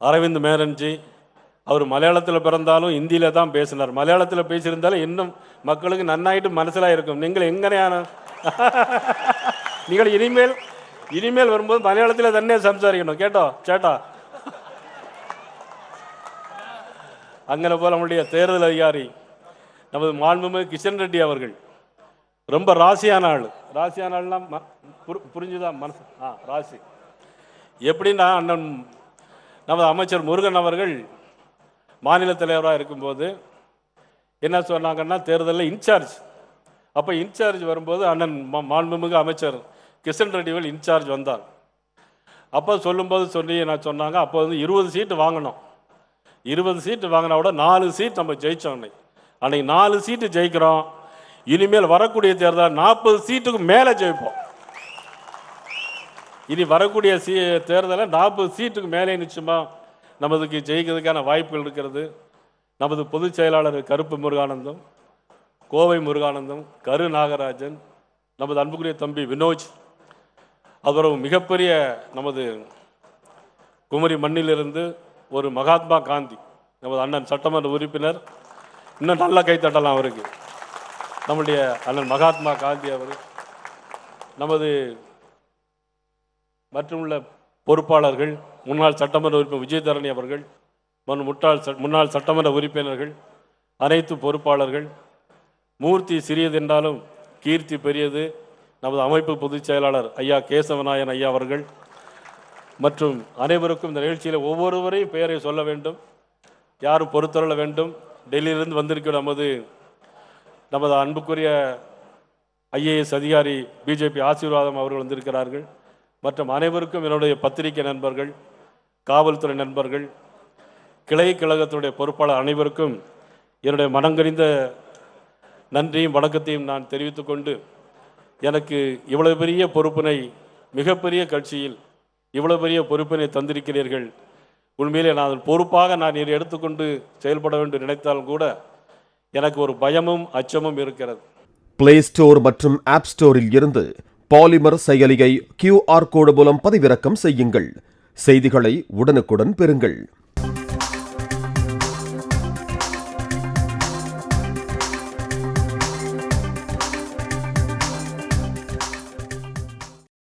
அரவிந்த் மேனன்ஜி. அவர் மலையாளத்தில் பிறந்தாலும் இந்தியில் தான் பேசினார். மலையாளத்தில் பேசியிருந்தாலும் இன்னும் மக்களுக்கு நன்னாயிட்டு மனசிலாக இருக்கும். நீங்கள் எங்கனையான நீங்கள் இனிமேல் வரும்போது மலையாளத்தில் தன்னே சம்சாரிக்கணும். கேட்டோ சேட்டா. அங்கே போல் நம்முடைய தேர்தல் அதிகாரி நமது மாண்புமிகு கிஷன் ரெட்டி அவர்கள் ரொம்ப ராசியான ஆள்னா புரிஞ்சுதான் மனசு. ராசி எப்படின்னா, அண்ணன் நமது அமைச்சர் முருகன் அவர்கள் மாநில தலைவராக இருக்கும்போது என்ன சொன்னாங்கன்னா, தேர்தலில் இன்சார்ஜ். அப்போ இன்சார்ஜ் வரும்போது அண்ணன் மாண்புமிகு அமைச்சர் கிஷன் ரெட்டிகள் இன்சார்ஜ் வந்தார். அப்போ சொல்லும்போது சொன்னாங்க, அப்போ வந்து 20 சீட்டு வாங்கணும். 20 சீட்டு வாங்கினா கூட 4 சீட் நம்ம ஜெயிச்சோம். அன்னைக்கு 4 சீட்டு ஜெயிக்கிறோம். இனிமேல் வரக்கூடிய தேர்தல் 40 சீட்டுக்கு மேலே ஜெயிப்போம். இனி வரக்கூடிய தேர்தலில் 40 சீட்டுக்கு மேலே நிச்சயமாக நமதுக்கு ஜெயிக்கிறதுக்கான வாய்ப்புகள் இருக்கிறது. நமது பொதுச் செயலாளர் கருப்பு முருகானந்தம், கோவை முருகானந்தம், கரு நாகராஜன், நமது அன்புக்குரிய தம்பி வினோஜ், அவரும் மிகப்பெரிய நமது குமரி மண்ணிலிருந்து ஒரு மகாத்மா காந்தி நமது அண்ணன் சட்டமன்ற உறுப்பினர். இன்னும் நல்லா கைத்தட்டலாம் அவருக்கு. நம்முடைய அண்ணன் மகாத்மா காந்தி அவர், நமது மற்றுமுள்ள பொறுப்பாளர்கள், முன்னாள் சட்டமன்ற உறுப்பினர் விஜயதரணி அவர்கள், முன்னாள் சட்டமன்ற உறுப்பினர்கள், அனைத்து பொறுப்பாளர்கள். மூர்த்தி சிறியது என்றாலும் கீர்த்தி பெரியது. நமது அமைப்பு பொதுச் செயலாளர் ஐயா கேசவநாயன் ஐயா அவர்கள் மற்றும் அனைவருக்கும் இந்த நிகழ்ச்சியில் ஒவ்வொருவரையும் பெயரை சொல்ல வேண்டும், யாரும் பொறுத்தருள வேண்டும். டெல்லியிலிருந்து வந்திருக்கிற நமது அன்புக்குரிய ஐஏஎஸ் அதிகாரி பிஜேபி ஆசீர்வாதம் அவர்கள் வந்திருக்கிறார்கள். மற்றும் அனைவருக்கும் என்னுடைய பத்திரிகை நண்பர்கள், காவல்துறை நண்பர்கள், கிளை கழகத்துடைய பொறுப்பாளர் அனைவருக்கும் என்னுடைய மனங்கறிந்த நன்றியும் வணக்கத்தையும் நான் தெரிவித்துக் கொண்டு, எனக்கு இவ்வளவு பெரிய பொறுப்பினை, மிகப்பெரிய கட்சியில் இவ்வளவு பெரிய பொறுப்பினை தந்திருக்கிறீர்கள். உண்மையிலே நான் பொறுப்பாக நான் இதை எடுத்துக்கொண்டு செயல்பட வேண்டும் நினைத்தாலும் கூட எனக்கு ஒரு பயமும் அச்சமும் இருக்கிறது. பிளே ஸ்டோர் மற்றும் ஆப் ஸ்டோரில் இருந்து பாலிமர் செயலியை QR கோடு மூலம் பதிவிறக்கம் செய்யுங்கள். செய்திகளை உடனுக்குடன் பெறுங்கள்.